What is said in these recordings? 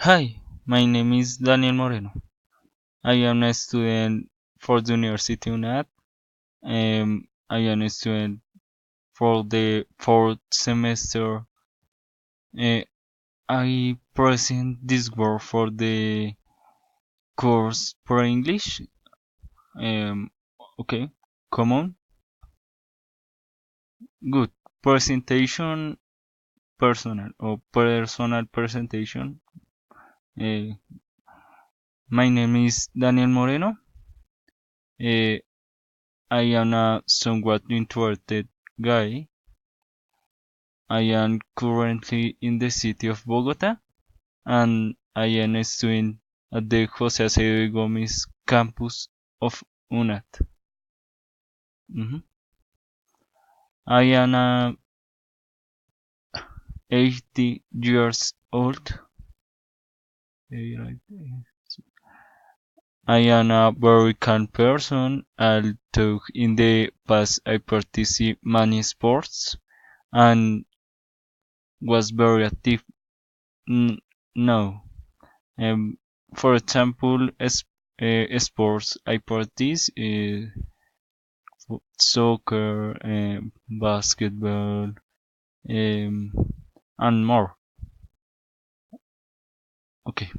Hi, my name is Daniel Moreno. I am a student for the University UNAD. I am a student for the fourth semester. Uh, I present this work for the course for English. Um, okay, come on. Good. Presentation personal presentation. Uh, my name is Daniel Moreno. Uh, I am a somewhat introverted guy. I am currently in the city of Bogota and I am a student at the Jose Acevedo Gómez campus of UNAT. Mhm. I am 80 years old. I am a very calm person. Although in the past I participate many sports and was very active. No, Um, for example, sports I practice soccer, basketball, um, and more. Okay.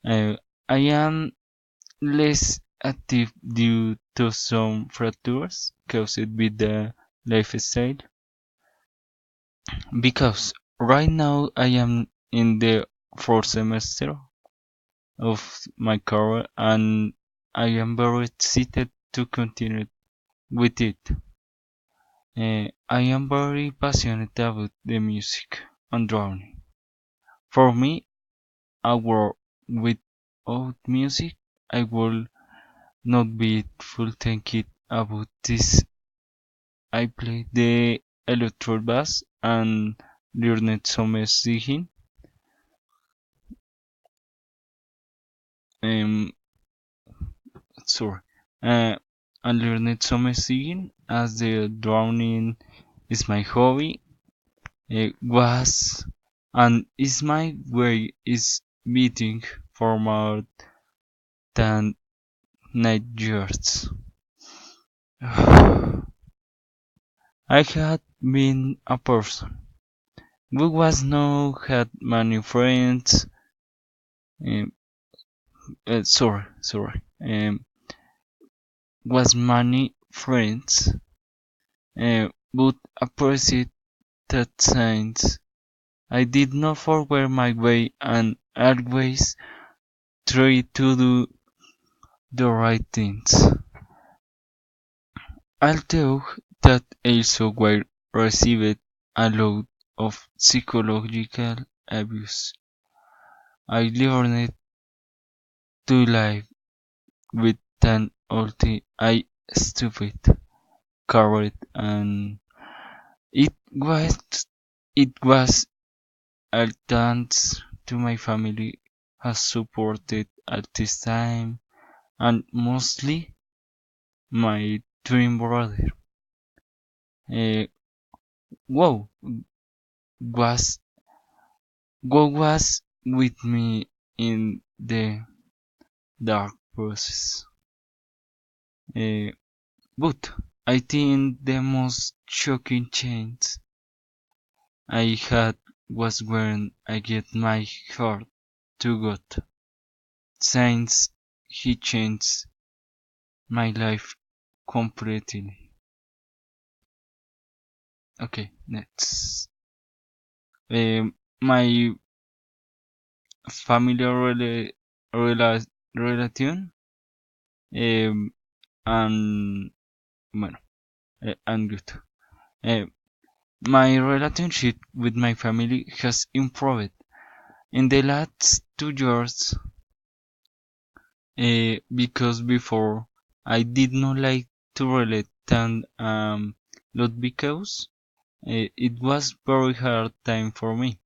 Uh, I am less active due to some fractures caused by the lifestyle. Because right now I am in the fourth semester of my career and I am very excited to continue with it. I am very passionate about the music and drawing. For me, a world without music, I will not be full thinking about this. I play the electro bass and learned some singing. Um, sorry. Uh, and learned some singing as the drawing is my hobby. It was and is my way is beating for more than 9 years. I had been a person who was now had many friends. Um, sorry. Was many friends, but appreciate that signs. I did not forget my way and always try to do the right things. Although that also were received a lot of psychological abuse, I learned to live with an ulti I stupid courage and it was it was a thanks to my family has supported at this time and mostly my twin brother. Uh, wow was God was with me in the dark process. Uh, but I think the most shocking change I had was when I gave my heart to God, since He changed my life completely. Okay, next. My family relation um, and bueno, and good. Eh, My relationship with my family has improved in the last 2 years because before I did not like to relate and lot because it was very hard time for me.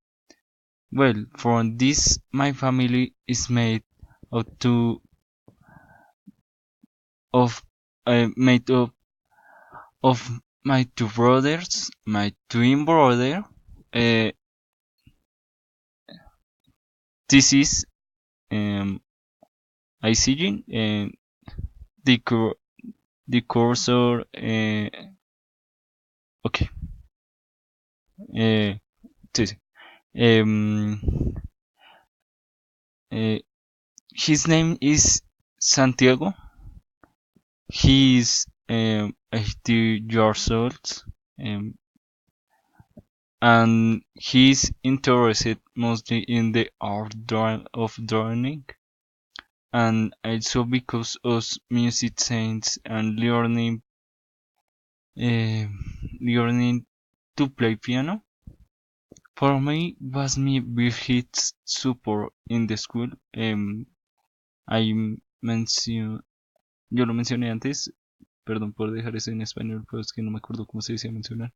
Well, from this my family is made of two of made up of my two brothers, my twin brother, uh, this is um, ICG and the the cursor. Okay. This. Um, his name is Santiago. He is 80 years old, um, and he's interested mostly in the art of drawing, and also because of music science and learning to play piano. For me, was my big support in the school. I mentioned, yo lo mencioné antes, perdón por dejar eso en español, pero es que no me acuerdo cómo se decía mencionar.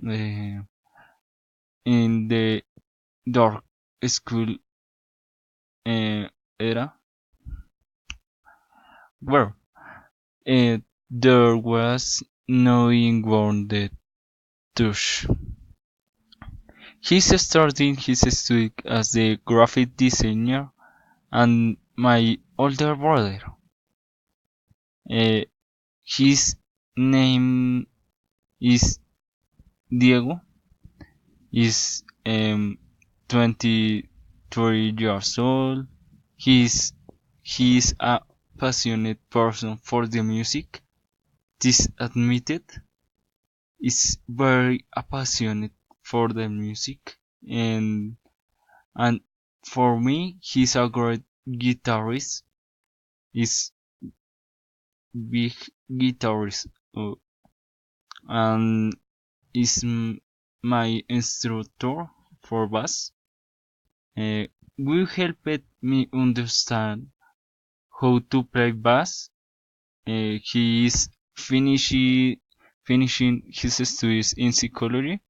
Eh, in the dark school era, where there was no inborn the touch. He's starting his study as a graphic designer, and my older brother. Uh, his name is Diego. Is 23 years old. He's he's a passionate person for the music. This admitted is very passionate for the music, and for me he's a great guitarist. Is big guitarist, and is my instructor for bass. Will helped me understand how to play bass. He is finishing his studies in psychology.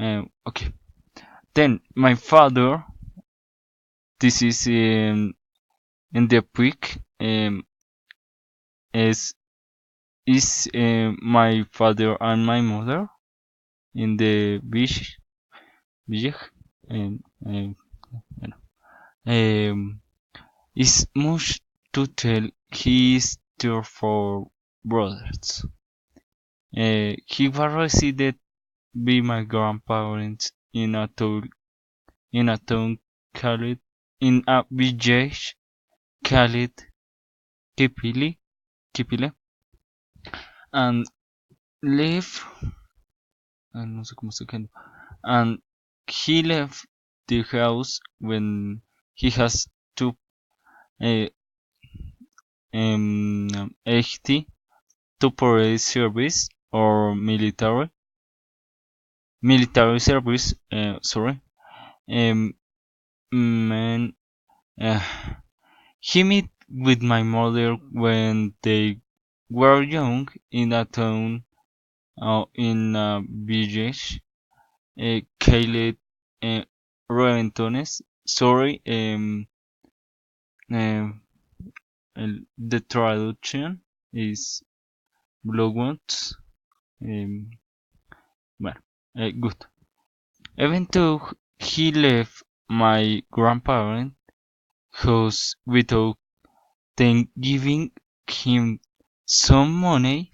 Okay. Then my father. This is in the peak. Is my father and my mother in the beach. Um, um, um, is much to tell. He is there for brothers. He was raised by my grandparents in a town called in a village called Kipile, and live no sé cómo se llama, and he left the house when he has to uh, 80 to police service or military service. Sorry. Um, man, uh, he met with my mother when they were young in a town in a village. Caleb Reventones. Sorry. Um, the traduction is Blogwants. Well, good. Even though he left my grandparents' house without them giving him some money,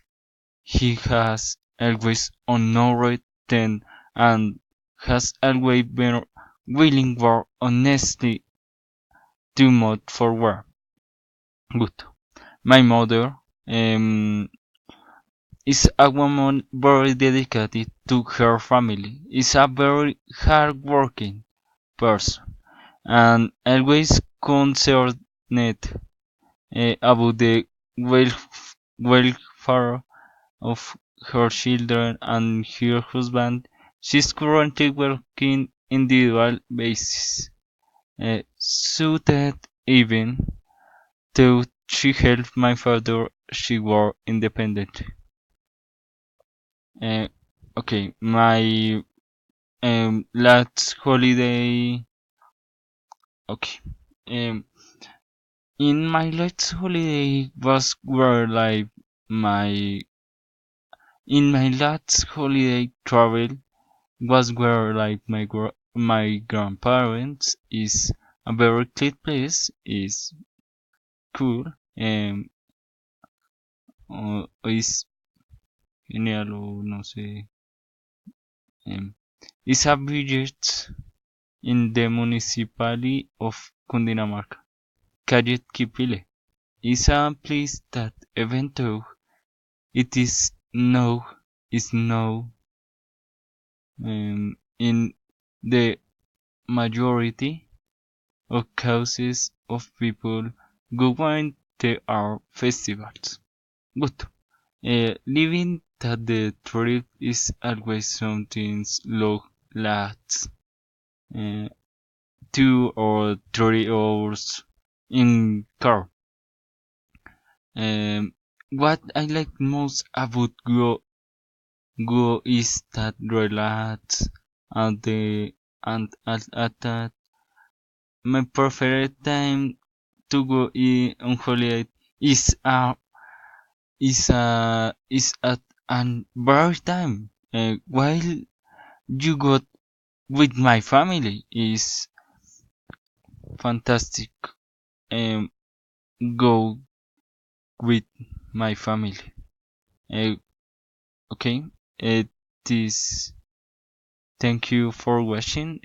he has always honored them and has always been willing work honestly to move forward. Good. My mother is a woman very dedicated to her family. Is a very hardworking person and always concerned about the welfare of her children and her husband. She's currently working individual basis, so that even though she helped my father, she worked independently. Uh, okay, my last holiday. Okay, um, in my last holiday was where like my in my last holiday travel was where like my my grandparents is a very clean place, is cool, and is genial, o no sé. Is a village in the municipality of Cundinamarca. Calle Quipile is a place that, even though it is now in the majority of cases of people go when there are festivals. But living that the trip is always something long lasts 2 or 3 hours in car. What I like most about Go is that relax and the and at that my preferred time to go on holiday is at an very time. While you go with my family is fantastic. Um, go with my family. Uh, okay. This. Thank you for watching.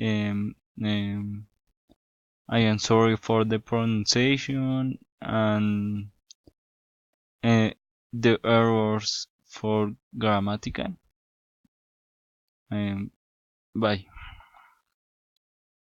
I am sorry for the pronunciation and uh, the errors for grammatical. Um, Bye.